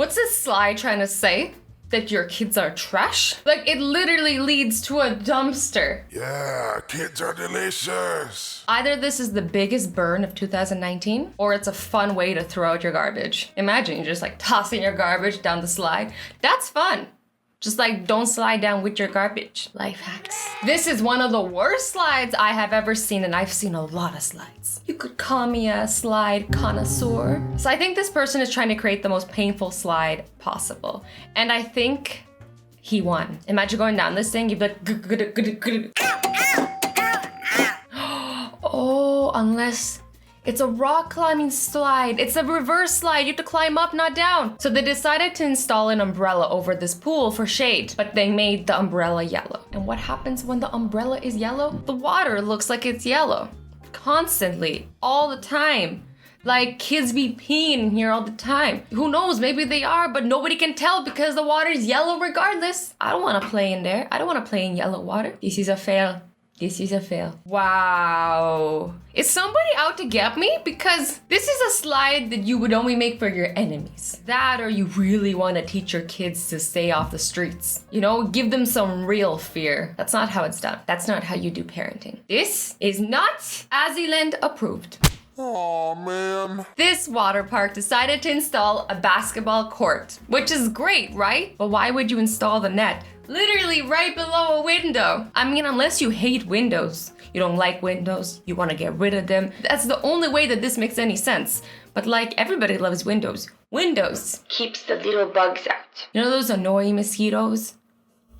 What's this slide trying to say? That your kids are trash? Like, it literally leads to a dumpster. Yeah, kids are delicious. Either this is the biggest burn of 2019, or it's a fun way to throw out your garbage. Imagine you're just like tossing your garbage down the slide. That's fun. Just like, don't slide down with your garbage. Life hacks. This is one of the worst slides I have ever seen, and I've seen a lot of slides. You could call me a slide connoisseur. So I think this person is trying to create the most painful slide possible. And I think he won. Imagine going down this thing, you'd be like, oh, unless it's a rock climbing slide. It's a reverse slide. You have to climb up, not down. So they decided to install an umbrella over this pool for shade, but they made the umbrella yellow. And what happens when the umbrella is yellow? The water looks like it's yellow. Constantly, all the time. Like, kids be peeing in here all the time. Who knows, maybe they are, but nobody can tell because the water is yellow regardless. I don't want to play in there. I don't want to play in yellow water. This is a fail. This is a fail. Wow. Is somebody out to get me? Because this is a slide that you would only make for your enemies. That, or you really want to teach your kids to stay off the streets. You know, give them some real fear. That's not how it's done. That's not how you do parenting. This is not Azzyland approved. Aw, man. This water park decided to install a basketball court, which is great, right? But why would you install the net literally right below a window? I mean, unless you hate windows, you don't like windows, you want to get rid of them. That's the only way that this makes any sense. But like, everybody loves windows. Windows keeps the little bugs out. You know those annoying mosquitoes?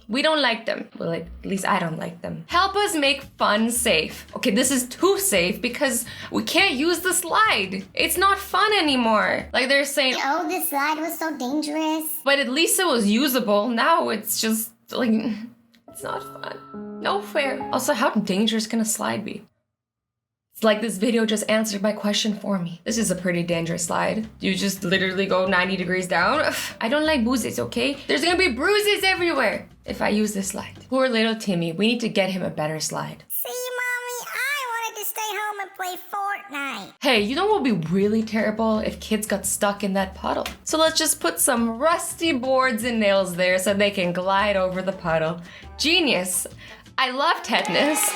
We don't like them. Well, at least I don't like them. Help us make fun safe. Okay, this is too safe because we can't use the slide. It's not fun anymore. Like they're saying, oh, this slide was so dangerous. But at least it was usable. Now it's just like, it's not fun. No fair. Also, how dangerous can a slide be? It's like this video just answered my question for me. This is a pretty dangerous slide. You just literally go 90 degrees down. Ugh, I don't like bruises, okay? There's gonna be bruises everywhere if I use this slide. Poor little Timmy. We need to get him a better slide. See, Mommy, I wanted to stay home and play Fortnite. Hey, you know what would be really terrible if kids got stuck in that puddle? So let's just put some rusty boards and nails there so they can glide over the puddle. Genius. I love tetanus.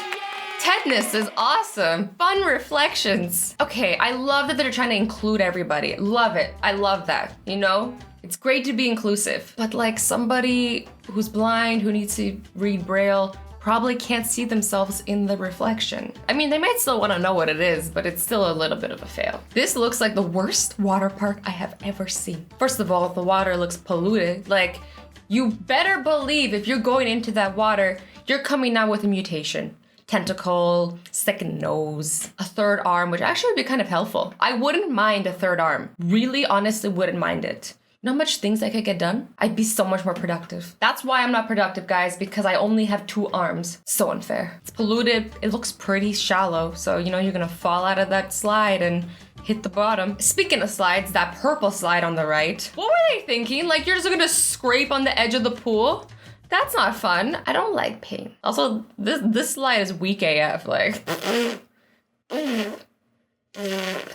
Tetanus is awesome. Fun reflections. Okay, I love that they're trying to include everybody. Love it. I love that, you know? It's great to be inclusive. But like somebody who's blind, who needs to read Braille, probably can't see themselves in the reflection. I mean, they might still want to know what it is, but it's still a little bit of a fail. This looks like the worst water park I have ever seen. First of all, the water looks polluted. Like, you better believe if you're going into that water, you're coming out with a mutation. Tentacle, second nose, a third arm, which actually would be kind of helpful. I wouldn't mind a third arm. Really, honestly, wouldn't mind it. You know how much things I could get done? I'd be so much more productive. That's why I'm not productive, guys, because I only have 2 arms. So unfair. It's polluted. It looks pretty shallow. So, you know, you're gonna fall out of that slide and hit the bottom. Speaking of slides, that purple slide on the right. What were they thinking? Like, you're just gonna scrape on the edge of the pool? That's not fun. I don't like pain. Also, this slide is weak AF. Like,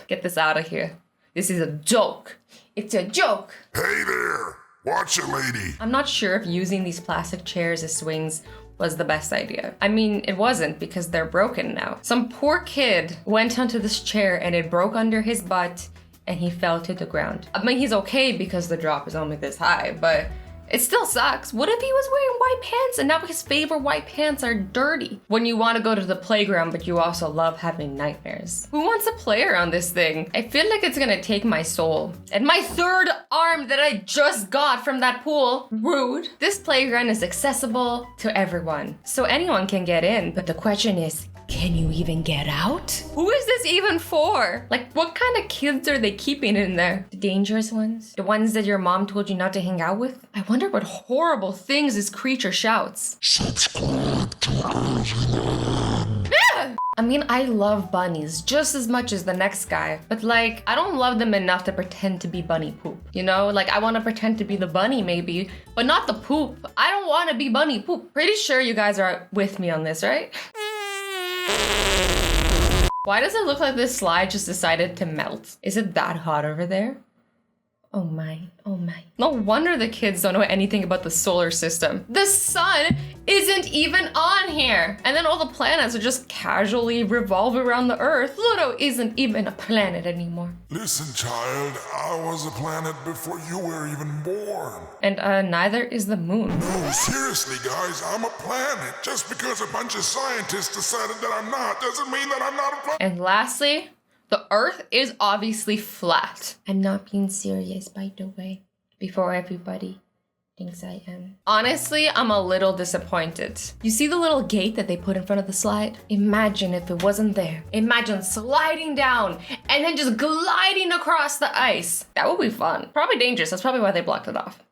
get this out of here. This is a joke. It's a joke. Hey there. Watch it, lady. I'm not sure if using these plastic chairs as swings was the best idea. I mean, it wasn't because they're broken now. Some poor kid went onto this chair and it broke under his butt and he fell to the ground. I mean, he's okay because the drop is only this high, but it still sucks. What if he was wearing white pants and now his favorite white pants are dirty? When you want to go to the playground, but you also love having nightmares. Who wants to play around this thing? I feel like it's gonna take my soul. And my third arm that I just got from that pool. Rude. This playground is accessible to everyone, so anyone can get in. But the question is, can you even get out? Who is this even for? Like, what kind of kids are they keeping in there? The dangerous ones? The ones that your mom told you not to hang out with? I wonder what horrible things this creature shouts. Subscribe to Azzyland. I mean, I love bunnies just as much as the next guy, but like, I don't love them enough to pretend to be bunny poop. You know, like I want to pretend to be the bunny maybe, but not the poop. I don't want to be bunny poop. Pretty sure you guys are with me on this, right? Why does it look like this slide just decided to melt? Is it that hot over there? Oh my, oh my. No wonder the kids don't know anything about the solar system. The sun isn't even on here. And then all the planets are just casually revolve around the Earth. Pluto isn't even a planet anymore. Listen, child, I was a planet before you were even born. And neither is the moon. No, seriously, guys, I'm a planet. Just because a bunch of scientists decided that I'm not doesn't mean that I'm not a planet. And lastly, the Earth is obviously flat. I'm not being serious, by the way, before everybody thinks I am. Honestly, I'm a little disappointed. You see the little gate that they put in front of the slide? Imagine if it wasn't there. Imagine sliding down and then just gliding across the ice. That would be fun. Probably dangerous. That's probably why they blocked it off.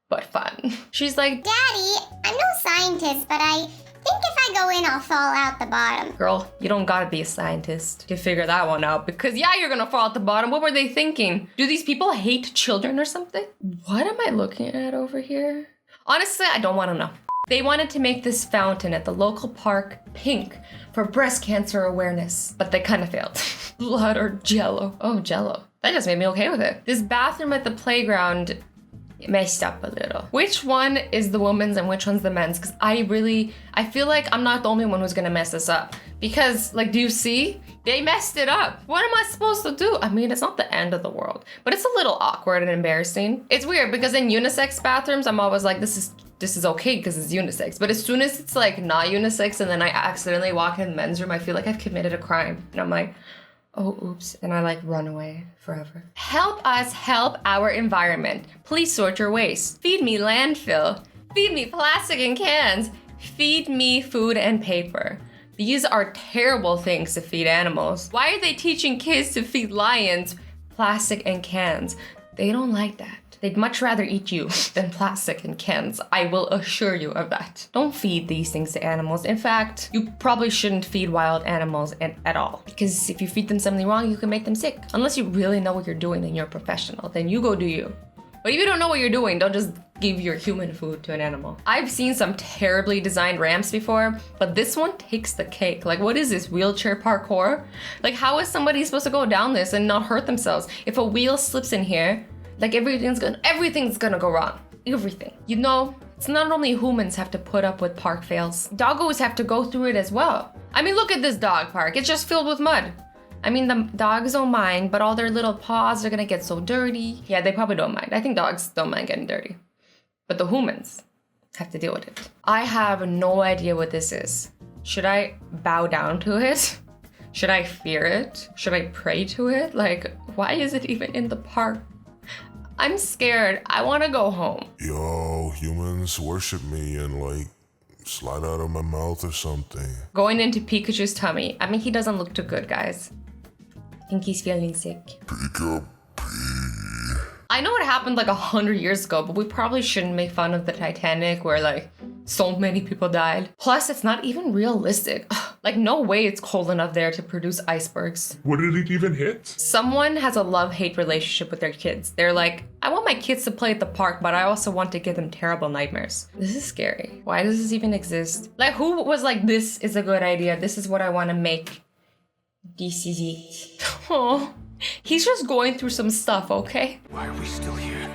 But fun. She's like, Daddy, I'm no scientist, but I think if I go in, I'll fall out the bottom. girl, you don't gotta be a scientist to figure that one out because yeah, you're gonna fall at the bottom. What were they thinking? Do these people hate children or something? What am I looking at over here? Honestly, I don't wanna know. They wanted to make this fountain at the local park pink for breast cancer awareness, but they kind of failed. Blood or jello? Oh, jello. That just made me okay with it. This bathroom at the playground messed up a little. Which one is the woman's and which one's the men's? Because I feel like I'm not the only one who's gonna mess this up. Because, like, do you see? They messed it up. What am I supposed to do? I mean, it's not the end of the world, but it's a little awkward and embarrassing. It's weird because in unisex bathrooms, I'm always like, this is okay because it's unisex. But as soon as it's like not unisex and then I accidentally walk in the men's room, I feel like I've committed a crime. And I'm like, oh, oops, and I like run away forever. Help us help our environment. Please sort your waste. Feed me landfill. Feed me plastic and cans. Feed me food and paper. These are terrible things to feed animals. Why are they teaching kids to feed lions plastic and cans? They don't like that. They'd much rather eat you than plastic and cans. I will assure you of that. Don't feed these things to animals. In fact, you probably shouldn't feed wild animals at all. Because if you feed them something wrong, you can make them sick. Unless you really know what you're doing and you're a professional, then you go do you. But if you don't know what you're doing, don't just give your human food to an animal. I've seen some terribly designed ramps before, but this one takes the cake. Like, what is this, wheelchair parkour? Like, how is somebody supposed to go down this and not hurt themselves? If a wheel slips in here, like everything's gonna go wrong. Everything. You know, it's not only humans have to put up with park fails. Doggos have to go through it as well. I mean, look at this dog park. It's just filled with mud. I mean, the dogs don't mind, but all their little paws are gonna get so dirty. Yeah, they probably don't mind. I think dogs don't mind getting dirty. But the humans have to deal with it. I have no idea what this is. Should I bow down to it? Should I fear it? Should I pray to it? Like, why is it even in the park? I'm scared. I want to go home. Yo, humans worship me and like slide out of my mouth or something. Going into Pikachu's tummy. I mean, he doesn't look too good, guys. I think he's feeling sick. Pika. I know it happened like 100 years ago, but we probably shouldn't make fun of the Titanic where like so many people died. Plus, it's not even realistic. Like, no way it's cold enough there to produce icebergs. What did it even hit? Someone has a love-hate relationship with their kids. They're like, I want my kids to play at the park, but I also want to give them terrible nightmares. This is scary. Why does this even exist? Like, who was like, this is a good idea. This is what I want to make. This is it. Oh, he's just going through some stuff, okay? Why are we still here?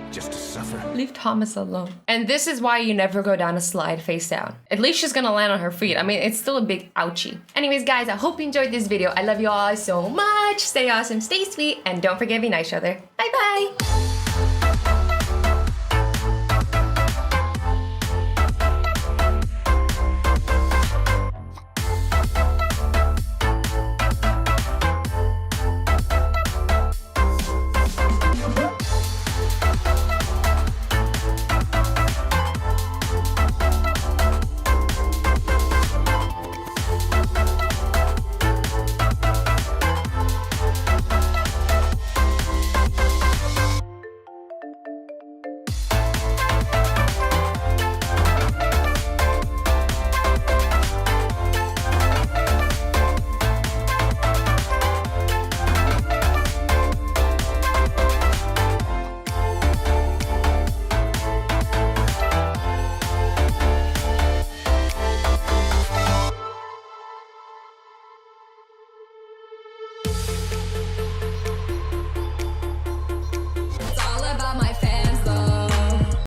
Just to suffer? Leave Thomas alone. And this is why you never go down a slide face down. At least she's gonna land on her feet. I mean, it's still a big ouchie. Anyways, guys, I hope you enjoyed this video. I love you all so much. Stay awesome, stay sweet, and don't forget to be nice to each other. Bye-bye.